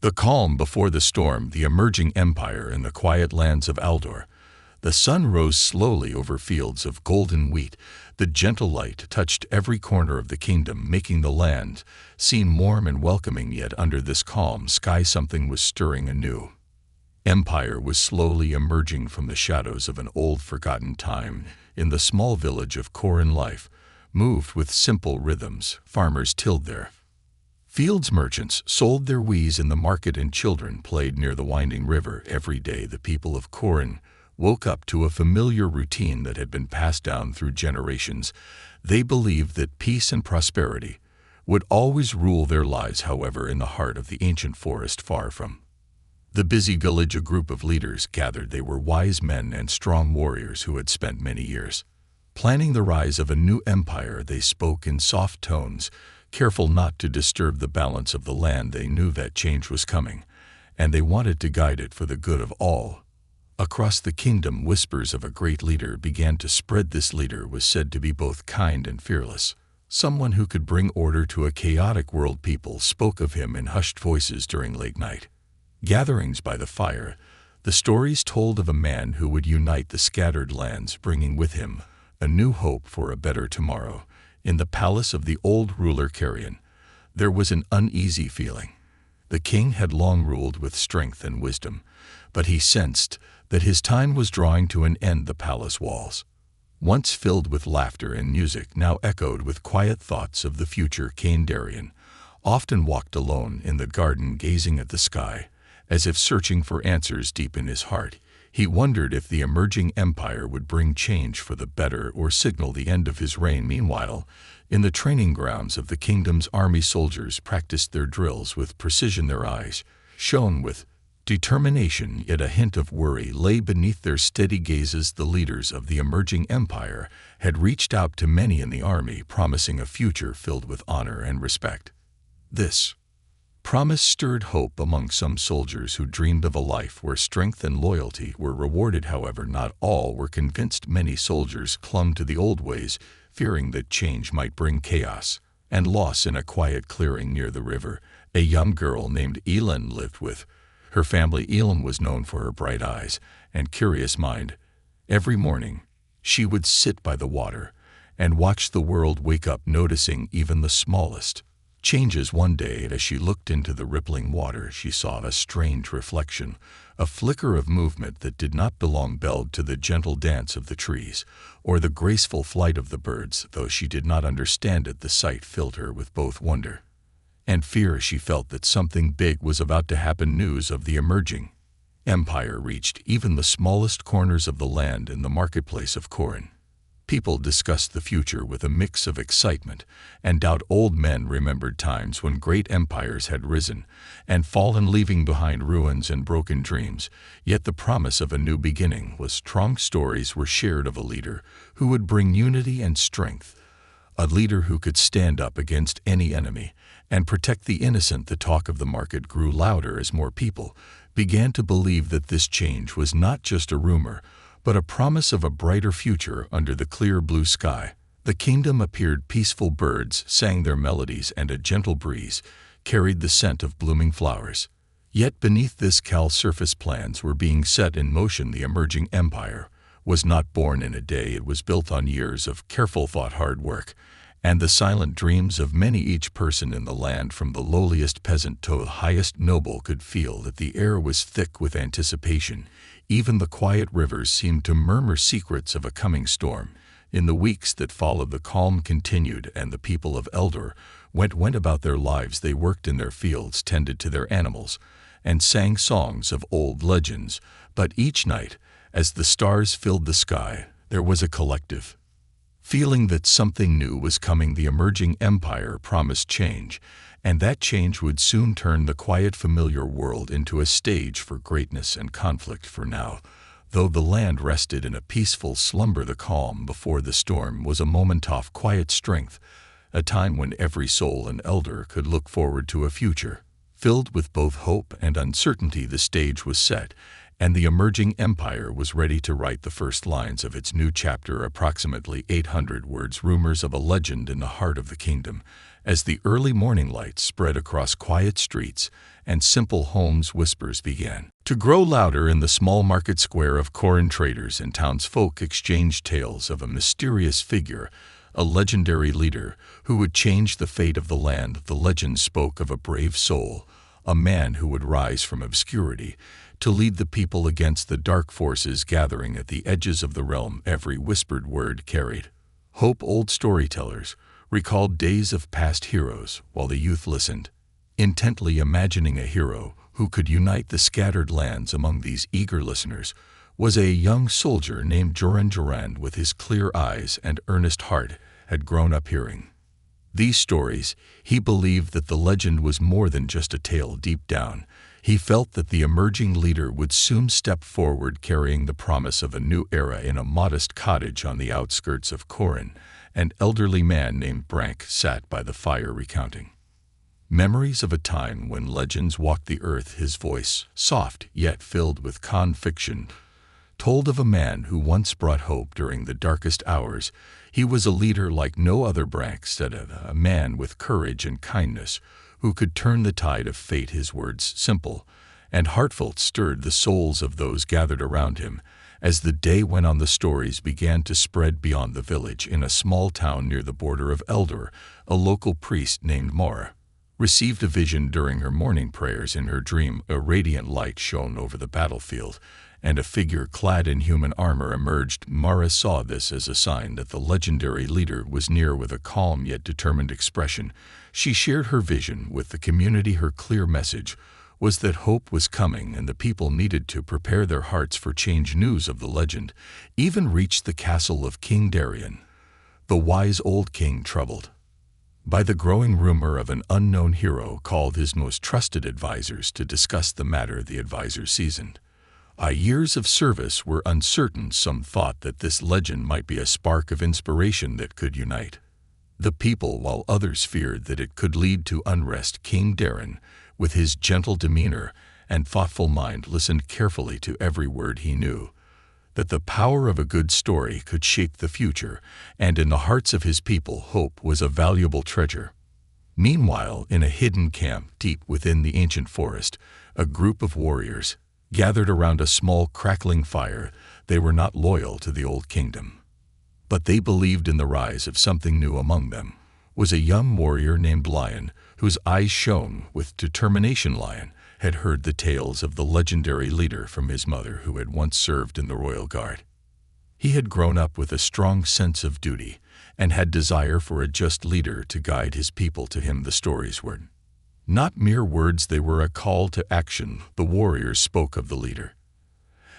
The calm before the storm, the emerging empire in the quiet lands of Aldor. The sun rose slowly over fields of golden wheat. The gentle light touched every corner of the kingdom, making the land seem warm and welcoming. Yet under this calm sky something was stirring anew. Empire was slowly emerging from the shadows of an old forgotten time. In the small village of Corin, life moved with simple rhythms. Farmers tilled their fields, merchants sold their wares in the market, and children played near the winding river. Every day the people of Corin woke up to a familiar routine that had been passed down through generations. They believed that peace and prosperity would always rule their lives. However, in the heart of the ancient forest far from the busy village, a group of leaders gathered. They were wise men and strong warriors who had spent many years planning the rise of a new empire. They spoke in soft tones, careful not to disturb the balance of the land. They knew that change was coming, and they wanted to guide it for the good of all. Across the kingdom, whispers of a great leader began to spread. This leader was said to be both kind and fearless, someone who could bring order to a chaotic world. People spoke of him in hushed voices during late night gatherings by the fire. The stories told of a man who would unite the scattered lands, bringing with him a new hope for a better tomorrow. In the palace of the old ruler Carrion, there was an uneasy feeling. The king had long ruled with strength and wisdom, but he sensed that his time was drawing to an end. The palace walls, once filled with laughter and music, now echoed with quiet thoughts of the future. King Darian often walked alone in the garden, gazing at the sky, as if searching for answers deep in his heart. He wondered if the emerging empire would bring change for the better or signal the end of his reign. Meanwhile, in the training grounds of the kingdom's army, soldiers practiced their drills with precision. Their eyes shone with determination, yet a hint of worry lay beneath their steady gazes. The leaders of the emerging empire had reached out to many in the army, promising a future filled with honor and respect. This promise stirred hope among some soldiers who dreamed of a life where strength and loyalty were rewarded. However, not all were convinced. Many soldiers clung to the old ways, fearing that change might bring chaos and loss. In a quiet clearing near the river, a young girl named Elin lived with her family. Elin was known for her bright eyes and curious mind. Every morning, she would sit by the water and watch the world wake up, noticing even the smallest changes. One day, as she looked into the rippling water, she saw a strange reflection, a flicker of movement that did not belong to the gentle dance of the trees or the graceful flight of the birds. Though she did not understand it, the sight filled her with both wonder and fear. She felt that something big was about to happen. News of the emerging empire reached even the smallest corners of the land. In the marketplace of Corin, people discussed the future with a mix of excitement and doubt. Old men remembered times when great empires had risen and fallen, leaving behind ruins and broken dreams. Yet the promise of a new beginning was strong. Stories were shared of a leader who would bring unity and strength, a leader who could stand up against any enemy and protect the innocent. The talk of the market grew louder as more people began to believe that this change was not just a rumor, but a promise of a brighter future. Under the clear blue sky, the kingdom appeared peaceful. Birds sang their melodies, and a gentle breeze carried the scent of blooming flowers. Yet beneath this calm surface, plans were being set in motion. The emerging empire was not born in a day. It was built on years of careful thought, hard work, and the silent dreams of many. Each person in the land, from the lowliest peasant to the highest noble, could feel that the air was thick with anticipation. Even the quiet rivers seemed to murmur secrets of a coming storm. In the weeks that followed, the calm continued, and the people of Eldor went about their lives. They worked in their fields, tended to their animals, and sang songs of old legends. But each night, as the stars filled the sky, there was a collective feeling that something new was coming. The emerging empire promised change, and that change would soon turn the quiet, familiar world into a stage for greatness and conflict. For now, though the land rested in a peaceful slumber, the calm before the storm was a moment of quiet strength, a time when every soul in Eldor could look forward to a future filled with both hope and uncertainty. The stage was set, and the emerging empire was ready to write the first lines of its new chapter. Approximately 800 words, rumors of a legend in the heart of the kingdom. As the early morning light spread across quiet streets and simple homes, whispers began to grow louder in the small market square of Corin. Traders and townsfolk exchanged tales of a mysterious figure, a legendary leader who would change the fate of the land. The legend spoke of a brave soul, a man who would rise from obscurity to lead the people against the dark forces gathering at the edges of the realm. Every whispered word carried hope. Old storytellers recalled days of past heroes while the youth listened, intently imagining a hero who could unite the scattered lands. Among these eager listeners was a young soldier named Joran. Joran, with his clear eyes and earnest heart, had grown up hearing these stories. He believed that the legend was more than just a tale. Deep down, he felt that the emerging leader would soon step forward, carrying the promise of a new era. In a modest cottage on the outskirts of Corin, an elderly man named Brank sat by the fire, recounting memories of a time when legends walked the earth. His voice, soft yet filled with conviction, told of a man who once brought hope during the darkest hours. He was a leader like no other. Brank said, a man with courage and kindness who could turn the tide of fate. His words, simple and heartfelt, stirred the souls of those gathered around him. As the day went on, the stories began to spread beyond the village. In a small town near the border of Eldor, a local priest named Mara received a vision during her morning prayers. In her dream, a radiant light shone over the battlefield, and a figure clad in human armor emerged. Mara saw this as a sign that the legendary leader was near. With a calm yet determined expression, she shared her vision with the community. Her clear message was that hope was coming and the people needed to prepare their hearts for change. News of the legend even reached the castle of King Darian, the wise old king. Troubled by the growing rumor of an unknown hero, called his most trusted advisors to discuss the matter. The advisors, seasoned years of service, were uncertain. Some thought that this legend might be a spark of inspiration that could unite the people, while others feared that it could lead to unrest. King Darian, with his gentle demeanor and thoughtful mind, listened carefully to every word. He knew that the power of a good story could shape the future, and in the hearts of his people, hope was a valuable treasure. Meanwhile, in a hidden camp deep within the ancient forest, a group of warriors gathered around a small crackling fire. They were not loyal to the old kingdom, but they believed in the rise of something new. Among them was a young warrior named Lion, whose eyes shone with determination. Lion had heard the tales of the legendary leader from his mother, who had once served in the royal guard. He had grown up with a strong sense of duty and had desire for a just leader to guide his people. To him, the stories were not mere words, they were a call to action. The warriors spoke of the leader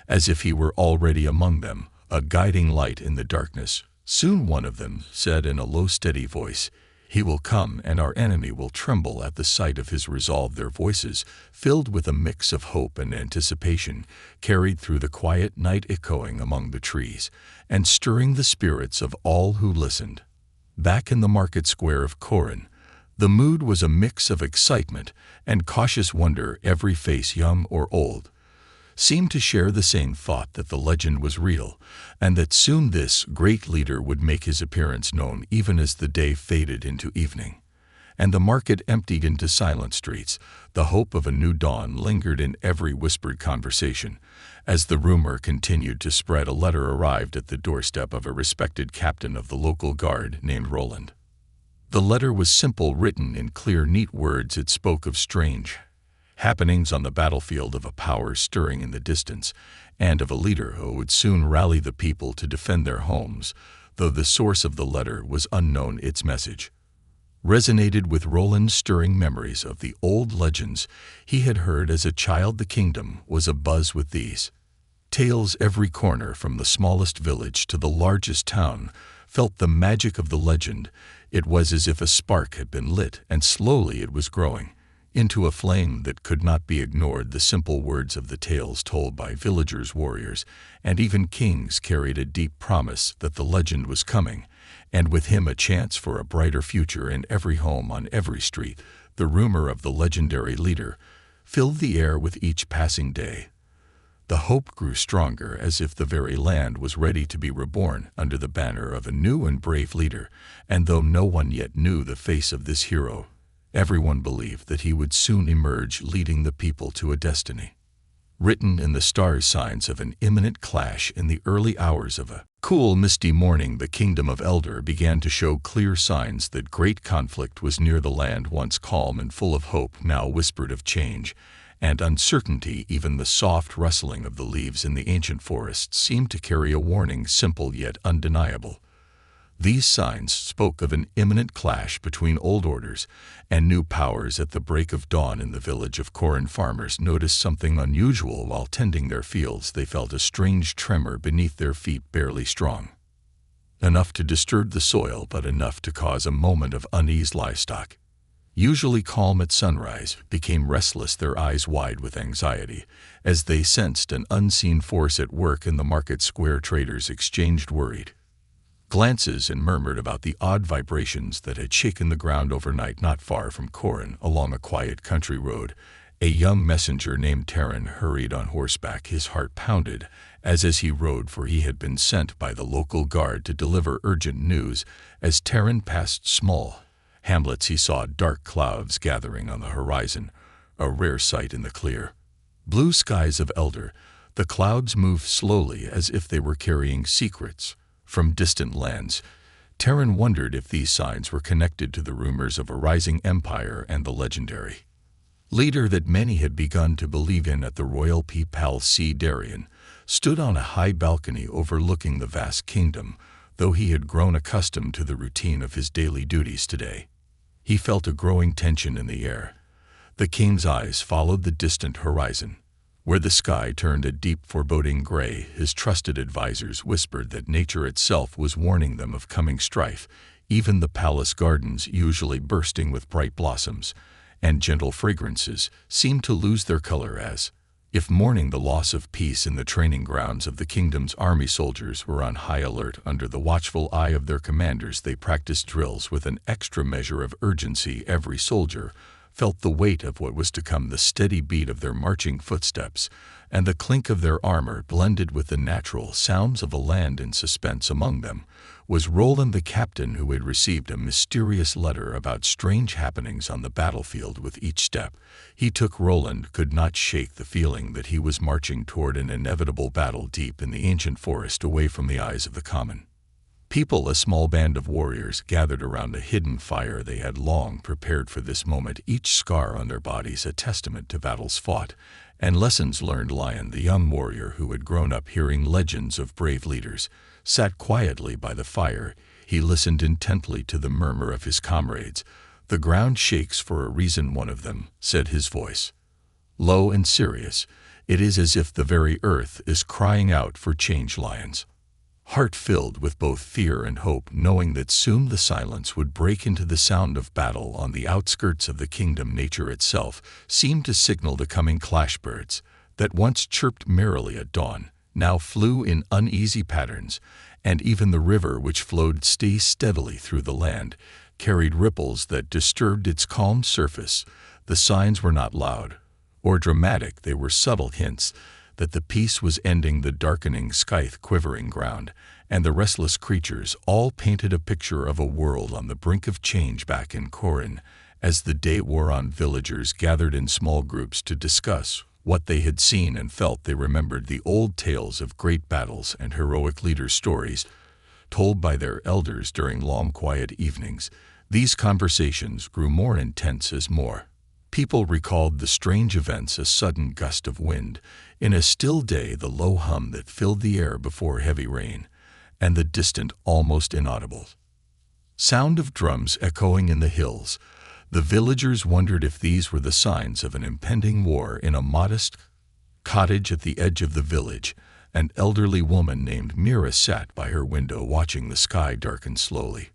as if he were already among them, a guiding light in the darkness. Soon one of them said in a low, steady voice, "He will come, and our enemy will tremble at the sight of his resolve." Their voices, filled with a mix of hope and anticipation, carried through the quiet night, echoing among the trees and stirring the spirits of all who listened. Back in the market square of Corin, the mood was a mix of excitement and cautious wonder. Every face, young or old, seemed to share the same thought, that the legend was real, and that soon this great leader would make his appearance known. Even as the day faded into evening and the market emptied into silent streets, the hope of a new dawn lingered in every whispered conversation. As the rumor continued to spread, a letter arrived at the doorstep of a respected captain of the local guard named Roland. The letter was simple, written in clear, neat words. It spoke of strange happenings on the battlefield, of a power stirring in the distance, and of a leader who would soon rally the people to defend their homes. Though the source of the letter was unknown, its message resonated with Roland, stirring memories of the old legends he had heard as a child. The kingdom was abuzz with these tales. Every corner, from the smallest village to the largest town, felt the magic of the legend. It was as if a spark had been lit, and slowly it was growing into a flame that could not be ignored. The simple words of the tales told by villagers, warriors, and even kings carried a deep promise that the legend was coming, and with him a chance for a brighter future. In every home, on every street, the rumor of the legendary leader filled the air with each passing day. The hope grew stronger, as if the very land was ready to be reborn under the banner of a new and brave leader, and though no one yet knew the face of this hero, everyone believed that he would soon emerge leading the people to a destiny. Written in the stars, signs of an imminent clash. In the early hours of a cool, misty morning, the kingdom of Eldor began to show clear signs that great conflict was near. The land, once calm and full of hope, now whispered of change and uncertainty. Even the soft rustling of the leaves in the ancient forest seemed to carry a warning, simple yet undeniable. These signs spoke of an imminent clash between old orders and new powers. At the break of dawn in the village of Corin, farmers noticed something unusual while tending their fields. They felt a strange tremor beneath their feet, barely strong enough to disturb the soil, but enough to cause a moment of unease. Livestock, usually calm at sunrise, became restless, their eyes wide with anxiety, as they sensed an unseen force at work in the market square. Traders exchanged worried glances and murmured about the odd vibrations that had shaken the ground overnight. Not far from Corin, along a quiet country road, a young messenger named Terran hurried on horseback. His heart pounded as he rode, for he had been sent by the local guard to deliver urgent news. As Terran passed small hamlets, he saw dark clouds gathering on the horizon, a rare sight in the clear blue skies of Eldor. The clouds moved slowly, as if they were carrying secrets from distant lands. Terran wondered if these signs were connected to the rumors of a rising empire and the legendary leader that many had begun to believe in. At the royal palace, Darian stood on a high balcony overlooking the vast kingdom. Though he had grown accustomed to the routine of his daily duties, today he felt a growing tension in the air. The king's eyes followed the distant horizon, where the sky turned a deep, foreboding gray. His trusted advisors whispered that nature itself was warning them of coming strife. Even the palace gardens, usually bursting with bright blossoms and gentle fragrances, seemed to lose their color, as if mourning the loss of peace. In the training grounds of the kingdom's army, soldiers were on high alert. Under the watchful eye of their commanders, they practiced drills with an extra measure of urgency. Every soldier felt the weight of what was to come. The steady beat of their marching footsteps and the clink of their armor blended with the natural sounds of a land in suspense. Among them was Roland, the captain, who had received a mysterious letter about strange happenings on the battlefield. With each step he took, Roland could not shake the feeling that he was marching toward an inevitable battle deep in the ancient forest, away from the eyes of the common people. A small band of warriors gathered around a hidden fire. They had long prepared for this moment, each scar on their bodies a testament to battles fought and lessons learned. Lion, the young warrior who had grown up hearing legends of brave leaders, sat quietly by the fire. He listened intently to the murmur of his comrades. "The ground shakes for a reason," one of them said, his voice low and serious. "It is as if the very earth is crying out for change." Lion's heart filled with both fear and hope, knowing that soon the silence would break into the sound of battle. On the outskirts of the kingdom, nature itself seemed to signal the coming clash. Birds that once chirped merrily at dawn now flew in uneasy patterns, and even the river, which flowed steadily through the land, carried ripples that disturbed its calm surface. The signs were not loud or dramatic, they were subtle hints that the peace was ending. The darkening sky, quivering ground, and the restless creatures all painted a picture of a world on the brink of change. Back in Corin, as the day wore on, villagers gathered in small groups to discuss what they had seen and felt. They remembered the old tales of great battles and heroic leaders, stories told by their elders during long, quiet evenings. These conversations grew more intense as more people recalled the strange events. A sudden gust of wind in a still day, the low hum that filled the air before heavy rain, and the distant, almost inaudible sound of drums echoing in the hills. The villagers wondered if these were the signs of an impending war. In a modest cottage at the edge of the village, an elderly woman named Mira sat by her window, watching the sky darken slowly.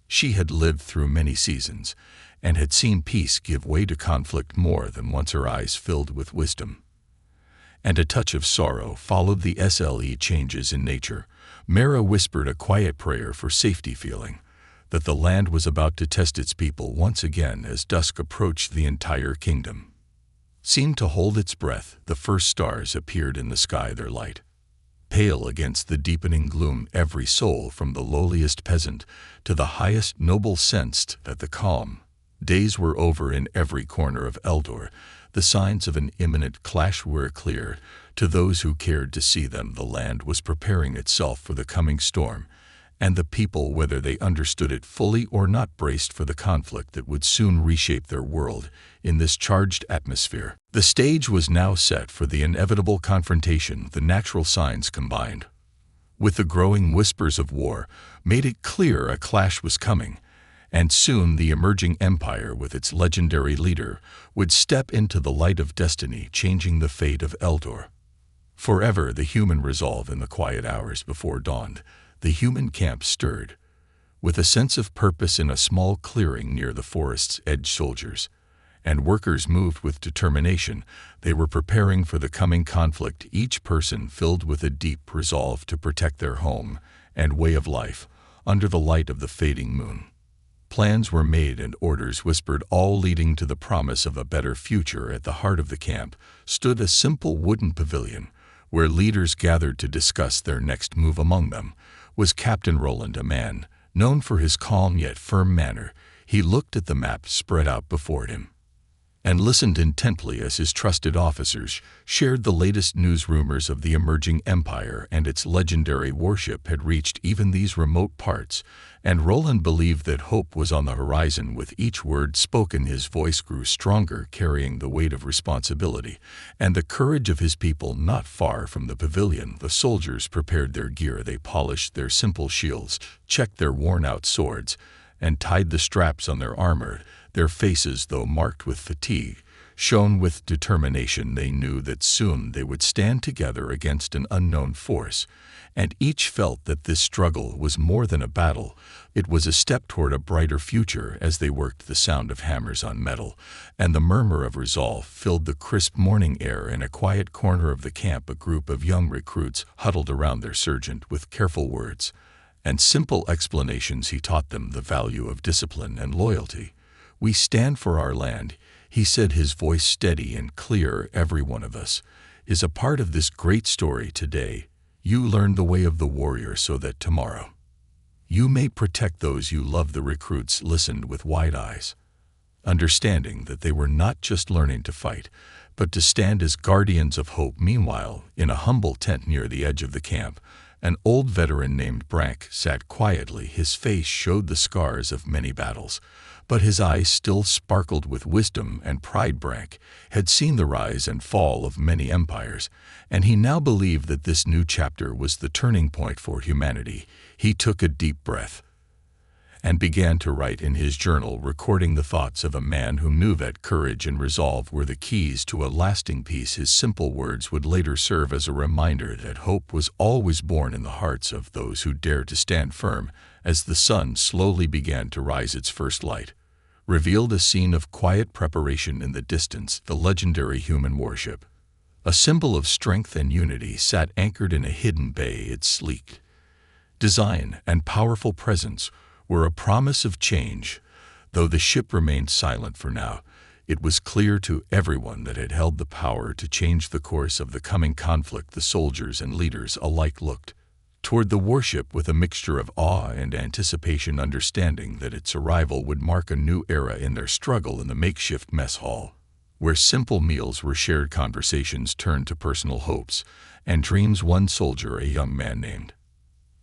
She had lived through many seasons and had seen peace give way to conflict more than once. Her eyes filled with wisdom, and a touch of sorrow followed the changes in nature. Mira whispered a quiet prayer for safety, feeling that the land was about to test its people once again. As dusk approached the entire kingdom seemed to hold its breath. The first stars appeared in the sky, their light pale against the deepening gloom. Every soul, from the lowliest peasant to the highest noble, sensed that the calm days were over. In every corner of Eldor, the signs of an imminent clash were clear to those who cared to see them. The land was preparing itself for the coming storm, and the people, whether they understood it fully or not, braced for the conflict that would soon reshape their world. In this charged atmosphere, the stage was now set for the inevitable confrontation. The natural signs combined with the growing whispers of war made it clear a clash was coming, and soon the emerging empire with its legendary leader would step into the light of destiny, changing the fate of Eldor forever. The human resolve. In the quiet hours before dawn, the human camp stirred with a sense of purpose. In a small clearing near the forest's edge, soldiers and workers moved with determination. They were preparing for the coming conflict, each person filled with a deep resolve to protect their home and way of life under the light of the fading moon. Plans were made and orders whispered, all leading to the promise of a better future. At the heart of the camp stood a simple wooden pavilion where leaders gathered to discuss their next move. Among them was Captain Roland, a man known for his calm yet firm manner. He looked at the map spread out before him and listened intently as his trusted officers shared the latest news. Rumors of the emerging empire and its legendary warship had reached even these remote parts, and Roland believed that hope was on the horizon. With each word spoken, his voice grew stronger, carrying the weight of responsibility and the courage of his people. Not far from the pavilion, the soldiers prepared their gear. They polished their simple shields, checked their worn-out swords, and tied the straps on their armor. Their faces, though marked with fatigue, shone with determination. They knew that soon they would stand together against an unknown force, and each felt that this struggle was more than a battle. It was a step toward a brighter future. As they worked, the sound of hammers on metal and the murmur of resolve filled the crisp morning air. In a quiet corner of the camp, a group of young recruits huddled around their sergeant. With careful words and simple explanations, he taught them the value of discipline and loyalty. "We stand for our land," he said, his voice steady and clear. "Every one of us is a part of this great story. Today, you learn the way of the warrior so that tomorrow you may protect those you love." The recruits listened with wide eyes, understanding that they were not just learning to fight, but to stand as guardians of hope. Meanwhile, in a humble tent near the edge of the camp, an old veteran named Brank sat quietly. His face showed the scars of many battles, but his eyes still sparkled with wisdom and pride. Brank had seen the rise and fall of many empires, and he now believed that this new chapter was the turning point for humanity. He took a deep breath and began to write in his journal, recording the thoughts of a man who knew that courage and resolve were the keys to a lasting peace. His simple words would later serve as a reminder that hope was always born in the hearts of those who dared to stand firm. As the sun slowly began to rise, its first light revealed a scene of quiet preparation in the distance. The legendary human warship, a symbol of strength and unity, sat anchored in a hidden bay. Its sleek design and powerful presence were a promise of change. Though the ship remained silent for now, it was clear to everyone that it held the power to change the course of the coming conflict. The soldiers and leaders alike looked toward the warship with a mixture of awe and anticipation, understanding that its arrival would mark a new era in their struggle. In the makeshift mess hall, where simple meals were shared, conversations turned to personal hopes and dreams. One soldier, a young man named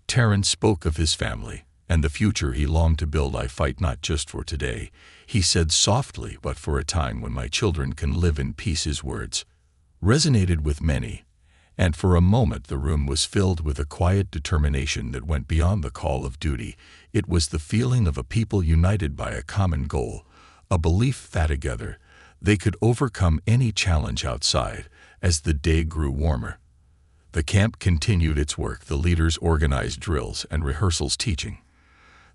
Terrence, spoke of his family and the future he longed to build. "I fight not just for today," he said softly, "but for a time when my children can live in peace." His words resonated with many, and for a moment the room was filled with a quiet determination that went beyond the call of duty. It was the feeling of a people united by a common goal, a belief that together they could overcome any challenge outside. As the day grew warmer, the camp continued its work. The leaders organized drills and rehearsals, teaching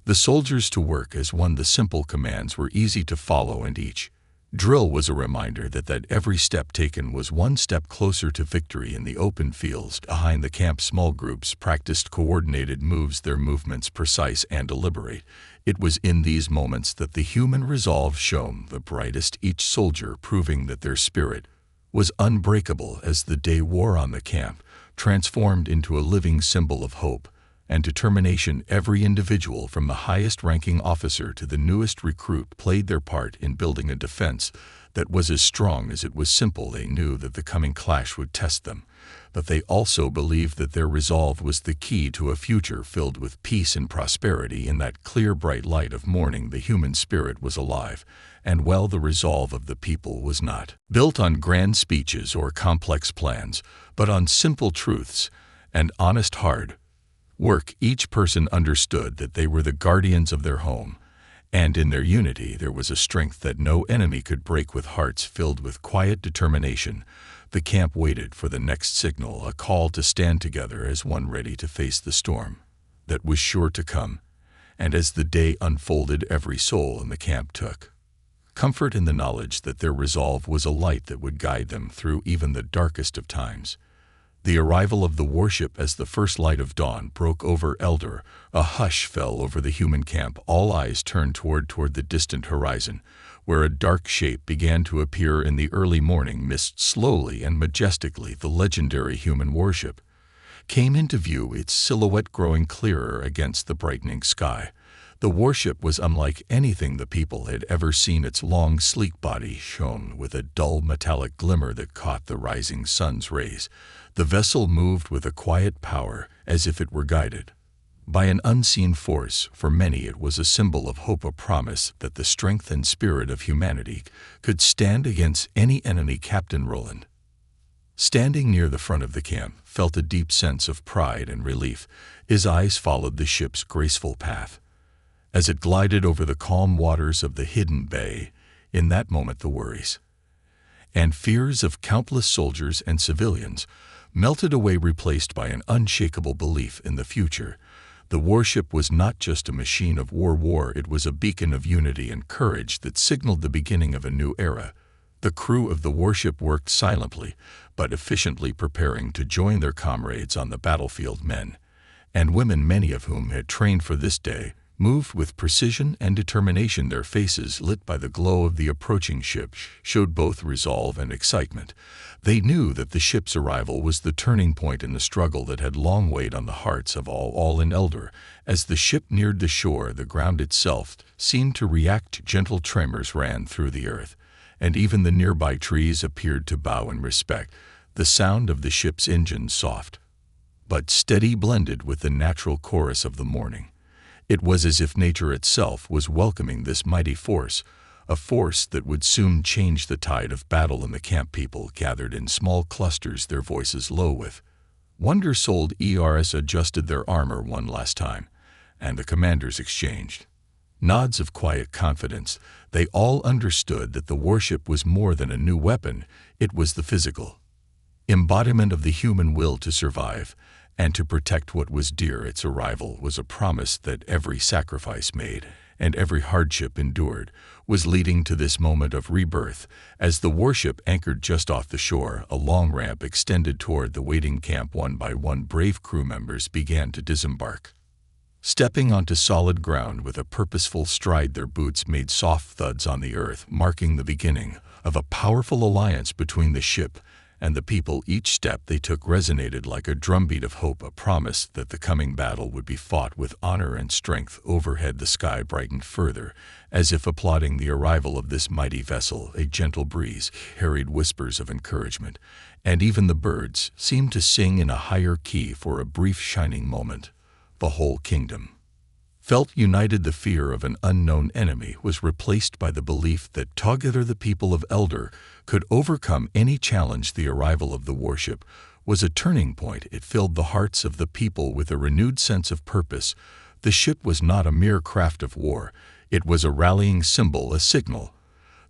the soldiers to work as one. The simple commands were easy to follow, and each drill was a reminder that every step taken was one step closer to victory. In the open fields behind the camp, small groups practiced coordinated moves, their movements precise and deliberate. It was in these moments that the human resolve shone the brightest, each soldier proving that their spirit was unbreakable as the day wore on the camp, transformed into a living symbol of hope and determination. Every individual, from the highest-ranking officer to the newest recruit, played their part in building a defense that was as strong as it was simple. They knew that the coming clash would test them, but they also believed that their resolve was the key to a future filled with peace and prosperity. In that clear, bright light of morning, the human spirit was alive, and well, the resolve of the people was not built on grand speeches or complex plans, but on simple truths and honest hard work. Each person understood that they were the guardians of their home, and in their unity there was a strength that no enemy could break. With hearts filled with quiet determination, the camp waited for the next signal, a call to stand together as one, ready to face the storm that was sure to come. And as the day unfolded, every soul in the camp took comfort in the knowledge that their resolve was a light that would guide them through even the darkest of times. The arrival of the warship as the first light of dawn broke over Eldor. A hush fell over the human camp. All eyes turned toward the distant horizon, where a dark shape began to appear in the early morning mist. Slowly and majestically, the legendary human warship came into view, its silhouette growing clearer against the brightening sky. The warship was unlike anything the people had ever seen. Its long, sleek body shone with a dull metallic glimmer that caught the rising sun's rays. The vessel moved with a quiet power, as if it were guided by an unseen force. For many it was a symbol of hope, a promise that the strength and spirit of humanity could stand against any enemy. Captain Roland, standing near the front of the camp, felt a deep sense of pride and relief. His eyes followed the ship's graceful path as it glided over the calm waters of the hidden bay. In that moment, the worries and fears of countless soldiers and civilians melted away, replaced by an unshakable belief in the future. The warship was not just a machine of war, it was a beacon of unity and courage that signaled the beginning of a new era. The crew of the warship worked silently but efficiently, preparing to join their comrades on the battlefield. Men and women, many of whom had trained for this day, moved with precision and determination. Their faces, lit by the glow of the approaching ship, showed both resolve and excitement. They knew that the ship's arrival was the turning point in the struggle that had long weighed on the hearts of all in Eldor. As the ship neared the shore, the ground itself seemed to react. Gentle tremors ran through the earth, and even the nearby trees appeared to bow in respect. The sound of the ship's engine, soft but steady, blended with the natural chorus of the morning. It was as if nature itself was welcoming this mighty force, a force that would soon change the tide of battle. In the camp, people gathered in small clusters, their voices low with wonder. Sold ERS adjusted their armor one last time, and the commanders exchanged nods of quiet confidence. They all understood that the warship was more than a new weapon. It was the physical embodiment of the human will to survive and to protect what was dear. Its arrival was a promise that every sacrifice made and every hardship endured was leading to this moment of rebirth. As the warship anchored just off the shore, a long ramp extended toward the waiting camp. One by one, brave crew members began to disembark, stepping onto solid ground with a purposeful stride. Their boots made soft thuds on the earth, marking the beginning of a powerful alliance between the ship and the people. Each step they took resonated like a drumbeat of hope, a promise that the coming battle would be fought with honor and strength. Overhead, the sky brightened further, as if applauding the arrival of this mighty vessel. A gentle breeze carried whispers of encouragement, and even the birds seemed to sing in a higher key. For a brief, shining moment, the whole kingdom felt united. The fear of an unknown enemy was replaced by the belief that together the people of Eldor could overcome any challenge. The arrival of the warship was a turning point. It filled the hearts of the people with a renewed sense of purpose. The ship was not a mere craft of war. It was a rallying symbol, a signal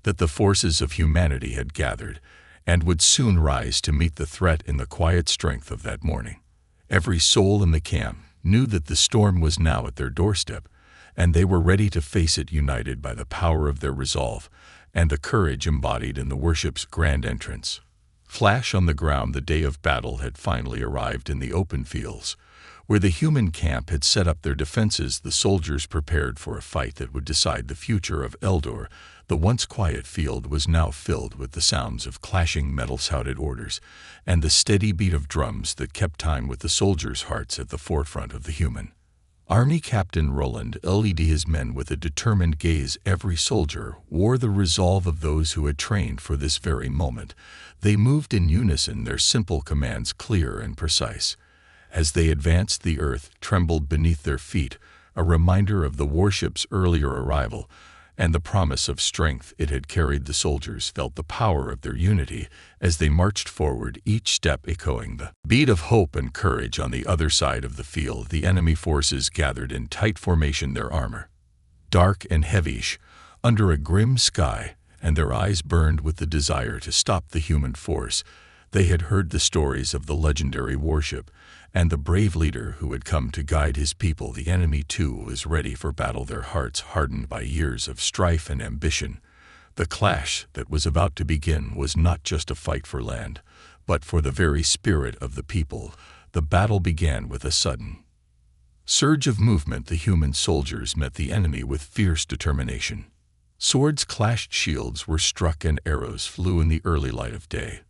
that the forces of humanity had gathered and would soon rise to meet the threat. In the quiet strength of that morning, every soul in the camp knew that the storm was now at their doorstep, and they were ready to face it, united by the power of their resolve and the courage embodied in the warship's grand entrance. Flash on the ground, the day of battle had finally arrived in the open fields. Where the human camp had set up their defenses, the soldiers prepared for a fight that would decide the future of Eldor. The once quiet field was now filled with the sounds of clashing metal-shouted orders and the steady beat of drums that kept time with the soldiers' hearts at the forefront of the human army. Captain Roland led his men with a determined gaze. Every soldier wore the resolve of those who had trained for this very moment. They moved in unison, their simple commands clear and precise. As they advanced, the earth trembled beneath their feet, a reminder of the warship's earlier arrival and the promise of strength it had carried. The soldiers felt the power of their unity as they marched forward, each step echoing the beat of hope and courage. On the other side of the field, the enemy forces gathered in tight formation, their armor dark and heavyish under a grim sky, and their eyes burned with the desire to stop the human force. They had heard the stories of the legendary warship and the brave leader who had come to guide his people. The enemy, too, was ready for battle, their hearts hardened by years of strife and ambition. The clash that was about to begin was not just a fight for land, but for the very spirit of the people. The battle began with a sudden surge of movement. The human soldiers met the enemy with fierce determination. Swords clashed, shields were struck, and arrows flew in the early light of day.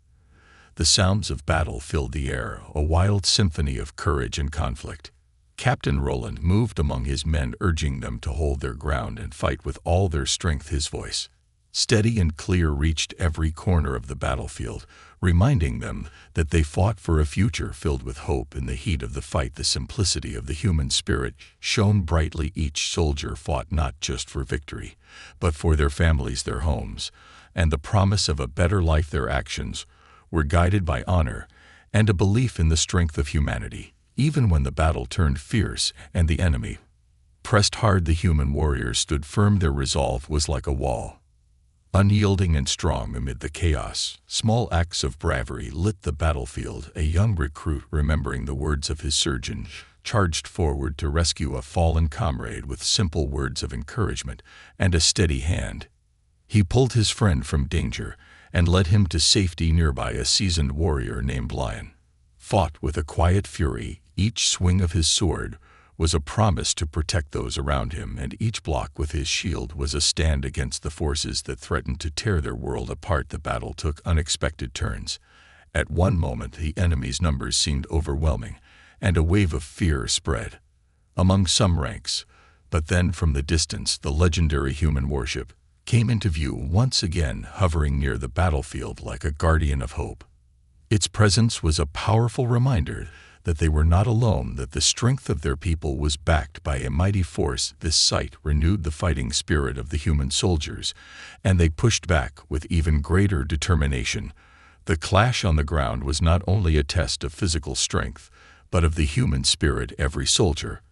The sounds of battle filled the air, a wild symphony of courage and conflict. Captain Roland moved among his men, urging them to hold their ground and fight with all their strength. His voice, steady and clear, reached every corner of the battlefield, reminding them that they fought for a future filled with hope. In the heat of the fight, the simplicity of the human spirit shone brightly. Each soldier fought not just for victory, but for their families, their homes, and the promise of a better life. Their actions were guided by honor and a belief in the strength of humanity. Even when the battle turned fierce and the enemy pressed hard, the human warriors stood firm. Their resolve was like a wall, unyielding and strong amid the chaos. Small acts of bravery lit the battlefield. A young recruit, remembering the words of his surgeon, charged forward to rescue a fallen comrade. With simple words of encouragement and a steady hand, he pulled his friend from danger and led him to safety. Nearby, a seasoned warrior named Lion fought with a quiet fury. Each swing of his sword was a promise to protect those around him, and each block with his shield was a stand against the forces that threatened to tear their world apart. The battle took unexpected turns. At one moment, the enemy's numbers seemed overwhelming, and a wave of fear spread among some ranks. But then, from the distance, the legendary human warship came into view, once again hovering near the battlefield like a guardian of hope. Its presence was a powerful reminder that they were not alone, that the strength of their people was backed by a mighty force. This sight renewed the fighting spirit of the human soldiers, and they pushed back with even greater determination. The clash on the ground was not only a test of physical strength, but of the human spirit. Every soldier,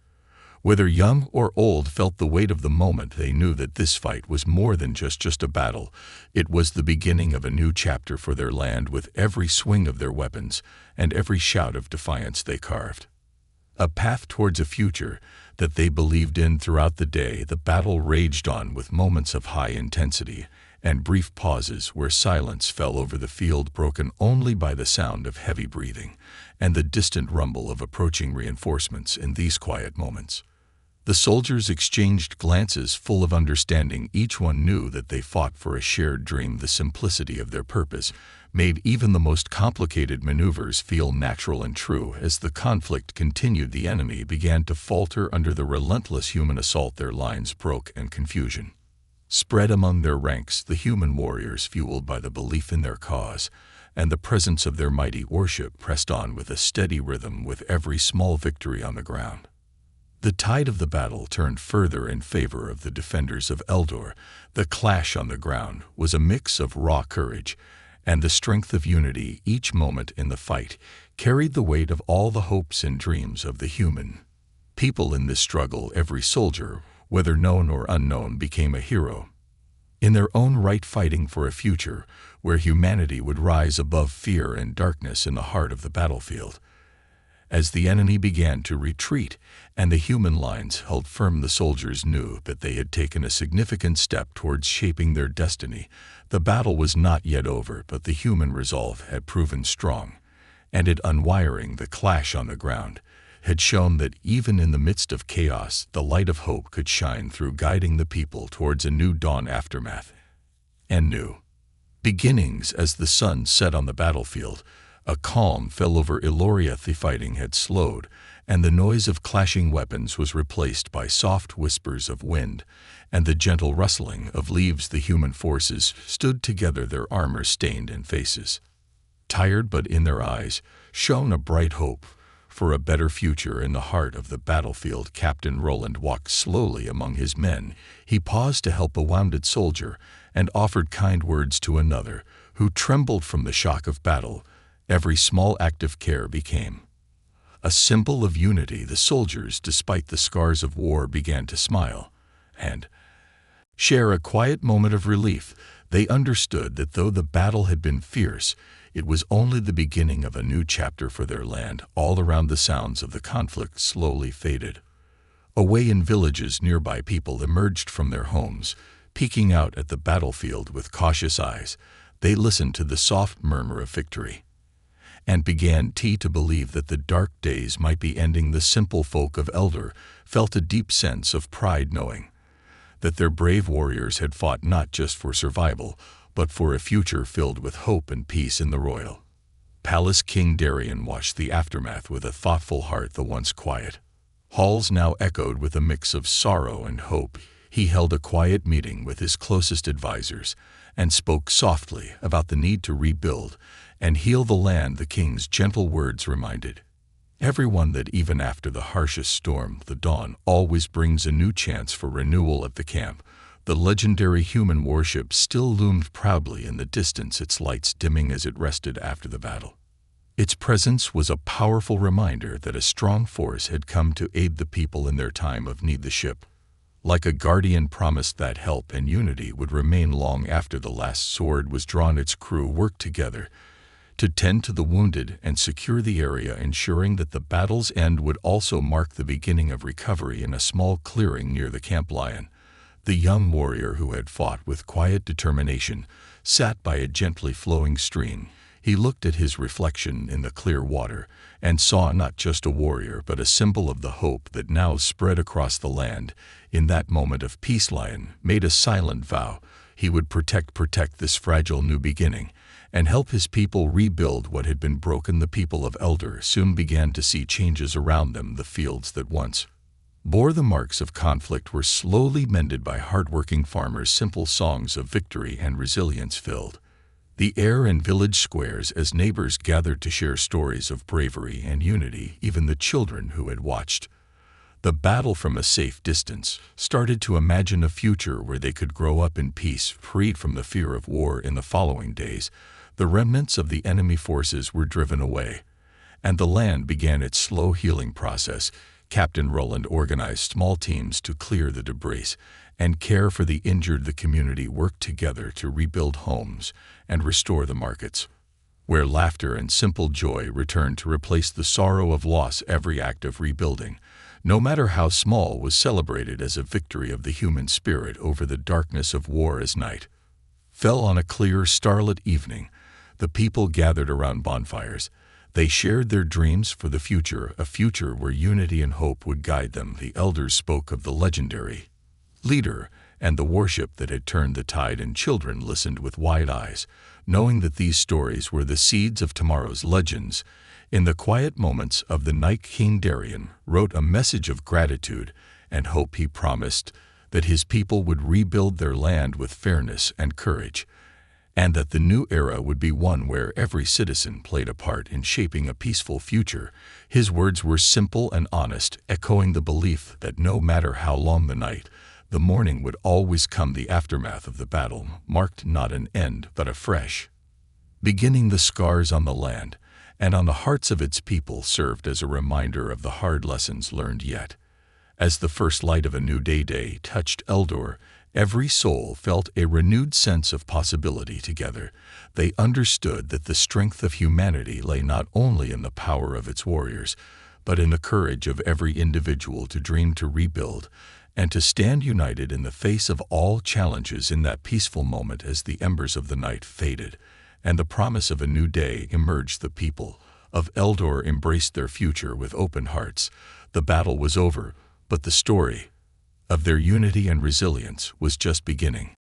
whether young or old, felt the weight of the moment. They knew that this fight was more than just a battle. It was the beginning of a new chapter for their land. With every swing of their weapons and every shout of defiance, they carved a path towards a future that they believed in. Throughout the day, the battle raged on, with moments of high intensity and brief pauses where silence fell over the field, broken only by the sound of heavy breathing and the distant rumble of approaching reinforcements. In these quiet moments, the soldiers exchanged glances full of understanding. Each one knew that they fought for a shared dream. The simplicity of their purpose made even the most complicated maneuvers feel natural and true. As the conflict continued, the enemy began to falter under the relentless human assault. Their lines broke and confusion spread among their ranks. The human warriors, fueled by the belief in their cause and the presence of their mighty warship, pressed on with a steady rhythm. With every small victory on the ground, the tide of the battle turned further in favor of the defenders of Eldor. The clash on the ground was a mix of raw courage and the strength of unity. Each moment in the fight carried the weight of all the hopes and dreams of the human people. In this struggle, every soldier, whether known or unknown, became a hero in their own right, fighting for a future where humanity would rise above fear and darkness. In the heart of the battlefield, As the enemy began to retreat and the human lines held firm, the soldiers knew that they had taken a significant step towards shaping their destiny. The battle was not yet over, but the human resolve had proven strong, and it unwiring the clash on the ground had shown that even in the midst of chaos, the light of hope could shine through, guiding the people towards a new dawn, aftermath, and new beginnings. As the sun set on the battlefield, a calm fell over Illyria. The fighting had slowed, and the noise of clashing weapons was replaced by soft whispers of wind and the gentle rustling of leaves. The human forces stood together, their armor stained and faces tired, but in their eyes shone a bright hope for a better future. In the heart of the battlefield, Captain Roland walked slowly among his men. He paused to help a wounded soldier and offered kind words to another who trembled from the shock of battle. Every small act of care became a symbol of unity. The soldiers, despite the scars of war, began to smile and share a quiet moment of relief. They understood that though the battle had been fierce, it was only the beginning of a new chapter for their land. All around, the sounds of the conflict slowly faded away. In villages nearby, people emerged from their homes, peeking out at the battlefield with cautious eyes. They listened to the soft murmur of victory and began to believe that the dark days might be ending. The simple folk of Eldor felt a deep sense of pride, knowing that their brave warriors had fought not just for survival, but for a future filled with hope and peace. In the royal palace, King Darian watched the aftermath with a thoughtful heart. The once quiet halls now echoed with a mix of sorrow and hope. He held a quiet meeting with his closest advisors and spoke softly about the need to rebuild and heal the land. The king's gentle words reminded everyone that even after the harshest storm, the dawn always brings a new chance for renewal. At the camp, the legendary human warship still loomed proudly in the distance, its lights dimming as it rested after the battle. Its presence was a powerful reminder that a strong force had come to aid the people in their time of need. The ship, like a guardian, promised that help and unity would remain long after the last sword was drawn. Its crew worked together to tend to the wounded and secure the area, ensuring that the battle's end would also mark the beginning of recovery. In a small clearing near the camp, Lion, the young warrior who had fought with quiet determination, sat by a gently flowing stream. He looked at his reflection in the clear water and saw not just a warrior, but a symbol of the hope that now spread across the land. In that moment of peace, Lion made a silent vow. He would protect this fragile new beginning and help his people rebuild what had been broken. The people of Eldor soon began to see changes around them. The fields that once bore the marks of conflict were slowly mended by hardworking farmers. Simple songs of victory and resilience filled the air in village squares as neighbors gathered to share stories of bravery and unity. Even the children who had watched the battle from a safe distance started to imagine a future where they could grow up in peace, freed from the fear of war. In the following days, the remnants of the enemy forces were driven away, and the land began its slow healing process. Captain Roland organized small teams to clear the debris and care for the injured. The community worked together to rebuild homes and restore the markets, where laughter and simple joy returned to replace the sorrow of loss. Every act of rebuilding, no matter how small, was celebrated as a victory of the human spirit over the darkness of war. As night fell on a clear, starlit evening, the people gathered around bonfires. They shared their dreams for the future, a future where unity and hope would guide them. The elders spoke of the legendary leader and the warship that had turned the tide, and children listened with wide eyes, knowing that these stories were the seeds of tomorrow's legends. In the quiet moments of the night, King Darian wrote a message of gratitude and hope. He promised that his people would rebuild their land with fairness and courage, and that the new era would be one where every citizen played a part in shaping a peaceful future. His words were simple and honest, echoing the belief that no matter how long the night, the morning would always come. The aftermath of the battle marked not an end, but a fresh beginning. The scars on the land and on the hearts of its people served as a reminder of the hard lessons learned. Yet, as the first light of a new day touched Eldor Every soul felt a renewed sense of possibility together. They understood that the strength of humanity lay not only in the power of its warriors, but in the courage of every individual to dream, to rebuild, and to stand united in the face of all challenges. In that peaceful moment, as the embers of the night faded and the promise of a new day emerged, the people of Eldor embraced their future with open hearts. The battle was over, but the story of their unity and resilience was just beginning.